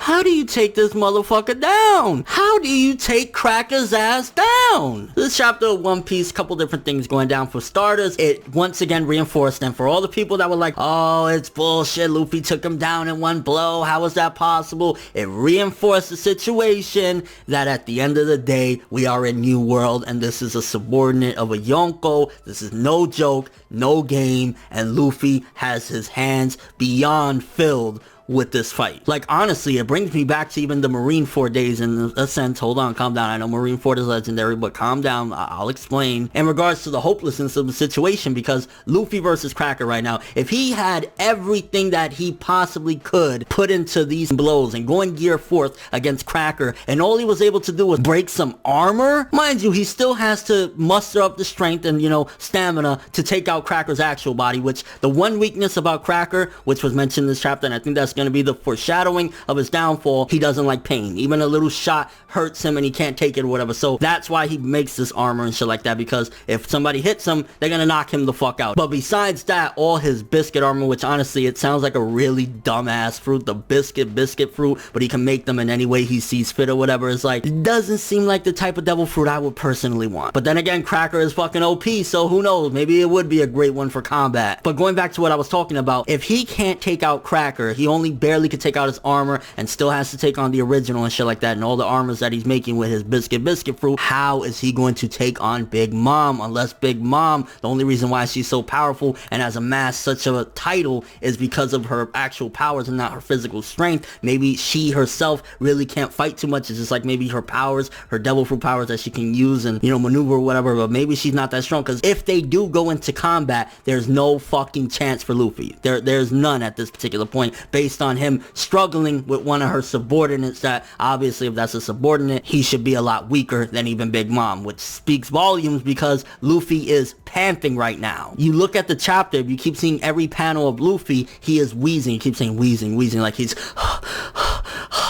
how do you take this motherfucker down? How do you take Cracker's ass down? This chapter of One Piece, couple different things going down. For starters, it once again reinforced, and for all the people that were like, oh, it's bullshit, Luffy took him down in one blow, how is that possible? It reinforced the situation that at the end of the day, we are in New World, and this is a subordinate of a Yonko. This is no joke, no game, and Luffy has his hands beyond filled with this fight. Like, honestly, it brings me back to even the Marineford days in a sense. Hold on, calm down. I know Marineford is legendary, but calm down. I'll explain. In regards to the hopelessness of the situation, because Luffy versus Cracker right now, if he had everything that he possibly could put into these blows and going gear forth against Cracker, and all he was able to do was break some armor, mind you, he still has to muster up the strength and, you know, stamina to take out Cracker's actual body, which the one weakness about Cracker, which was mentioned in this chapter, and I think that's going to be the foreshadowing of his downfall, he doesn't like pain. Even a little shot hurts him and he can't take it or whatever. So that's why he makes this armor and shit like that, because if somebody hits him, they're gonna knock him the fuck out. But besides that, all his biscuit armor, which honestly, it sounds like a really dumbass fruit, the biscuit fruit, but he can make them in any way he sees fit or whatever. It's like, it doesn't seem like the type of devil fruit I would personally want. But then again, Cracker is fucking OP, so who knows? Maybe it would be a great one for combat. But going back to what I was talking about, if he can't take out Cracker, he only barely could take out his armor and still has to take on the original and shit like that, and all the armors that he's making with his biscuit fruit, how is he going to take on Big Mom? Unless Big Mom, the only reason why she's so powerful and has amassed such a title is because of her actual powers and not her physical strength. Maybe she herself really can't fight too much. It's just like maybe her powers, her devil fruit powers that she can use and, you know, maneuver or whatever, but maybe she's not that strong, because if they do go into combat, there's no fucking chance for Luffy. There's none at this particular point, based on him struggling with one of her subordinates that, obviously, if that's a subordinate, he should be a lot weaker than even Big Mom, which speaks volumes because Luffy is panting right now. You look at the chapter, if you keep seeing every panel of Luffy, he is wheezing. He keeps saying wheezing, like he's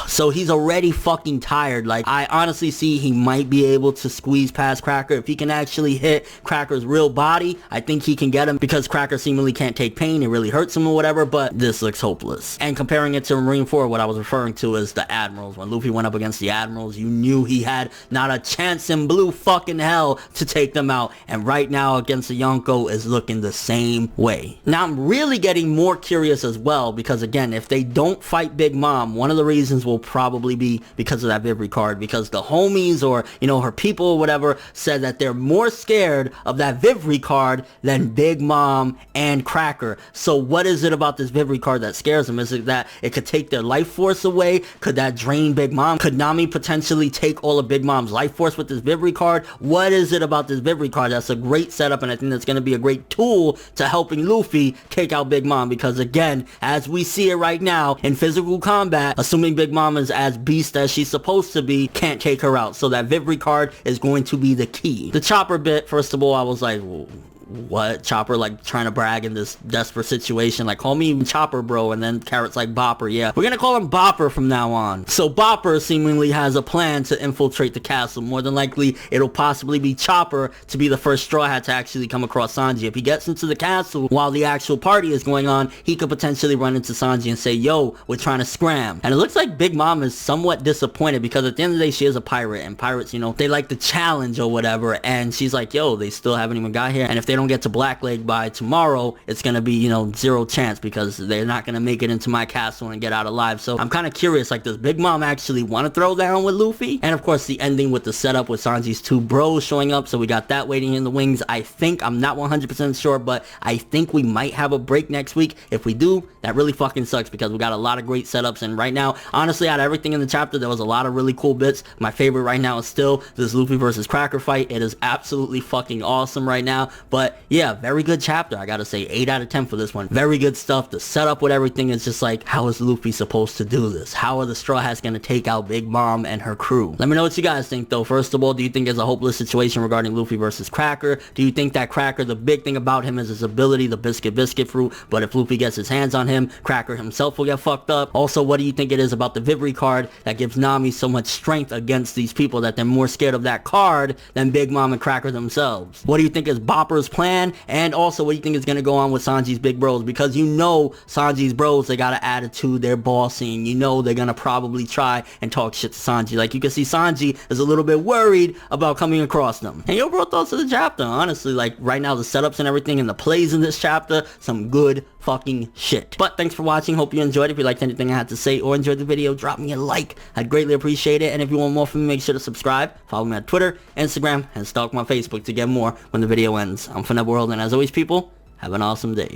so he's already fucking tired. Like, I honestly see he might be able to squeeze past Cracker. If he can actually hit Cracker's real body, I think he can get him, because Cracker seemingly can't take pain. It really hurts him or whatever, but this looks hopeless. And comparing it to Marineford, what I was referring to is the Admirals. When Luffy went up against the Admirals, you knew he had not a chance in blue fucking hell to take them out. And right now against the Yonko is looking the same way. Now I'm really getting more curious as well, because again, if they don't fight Big Mom, one of the reasons will probably be because of that Vivre card, because the homies, or, you know, her people or whatever, said that they're more scared of that Vivre card than Big Mom and Cracker. So what is it about this Vivre card that scares them? Is it that it could take their life force away? Could that drain Big Mom? Could Nami potentially take all of Big Mom's life force with this Vivre card? What is it about this Vivre card that's a great setup, and I think that's going to be a great tool to helping Luffy take out Big Mom? Because again, as we see it right now in physical combat, assuming Big Mom is as beast as she's supposed to be, can't take her out. So that Vivre card is going to be the key. The Chopper bit, first of all, I was like, whoa. What? Chopper like trying to brag in this desperate situation, like, call me Chopper bro, and then Carrot's like, Bopper. Yeah, we're gonna call him Bopper from now on. So Bopper seemingly has a plan to infiltrate the castle. More than likely it'll possibly be Chopper to be the first Straw Hat to actually come across Sanji. If he gets into the castle while the actual party is going on, he could potentially run into Sanji and say, yo, we're trying to scram. And it looks like Big Mom is somewhat disappointed, because at the end of the day, she is a pirate, and pirates, you know, they like the challenge or whatever, and she's like, yo, they still haven't even got here, and if they don't get to Blackleg by tomorrow, it's gonna be, you know, zero chance, because they're not gonna make it into my castle and get out alive. So I'm kind of curious, like, does Big Mom actually want to throw down with Luffy? And of course the ending with the setup with Sanji's two bros showing up, so we got that waiting in the wings. I think, I'm not 100% sure, but I think we might have a break next week. If we do, that really fucking sucks, because we got a lot of great setups, and right now, honestly, out of everything in the chapter, there was a lot of really cool bits. My favorite right now is still this Luffy versus Cracker fight. It is absolutely fucking awesome right now. But yeah, very good chapter. I gotta say 8 out of 10 for this one. Very good stuff. The setup with everything is just like, how is Luffy supposed to do this? How are the Straw Hats gonna take out Big Mom and her crew? Let me know what you guys think though. First of all, do you think it's a hopeless situation regarding Luffy versus Cracker? Do you think that Cracker, the big thing about him is his ability, the biscuit fruit, but if Luffy gets his hands on him, Cracker himself will get fucked up? Also, what do you think it is about the Vivre card that gives Nami so much strength against these people that they're more scared of that card than Big Mom and Cracker themselves? What do you think is Bopper's plan, and also what you think is going to go on with Sanji's big bros, because you know Sanji's bros, they got an attitude, they're bossing, you know they're going to probably try and talk shit to Sanji. Like, you can see Sanji is a little bit worried about coming across them. And your bro thoughts of the chapter, honestly, like, right now the setups and everything and the plays in this chapter, some good fucking shit. But thanks for watching, hope you enjoyed. If you liked anything I had to say or enjoyed the video, drop me a like, I'd greatly appreciate it. And if you want more from me, make sure to subscribe, follow me on Twitter, Instagram, and stalk my Facebook to get more when the video ends. I'm ForneverWorld, and as always, people, have an awesome day.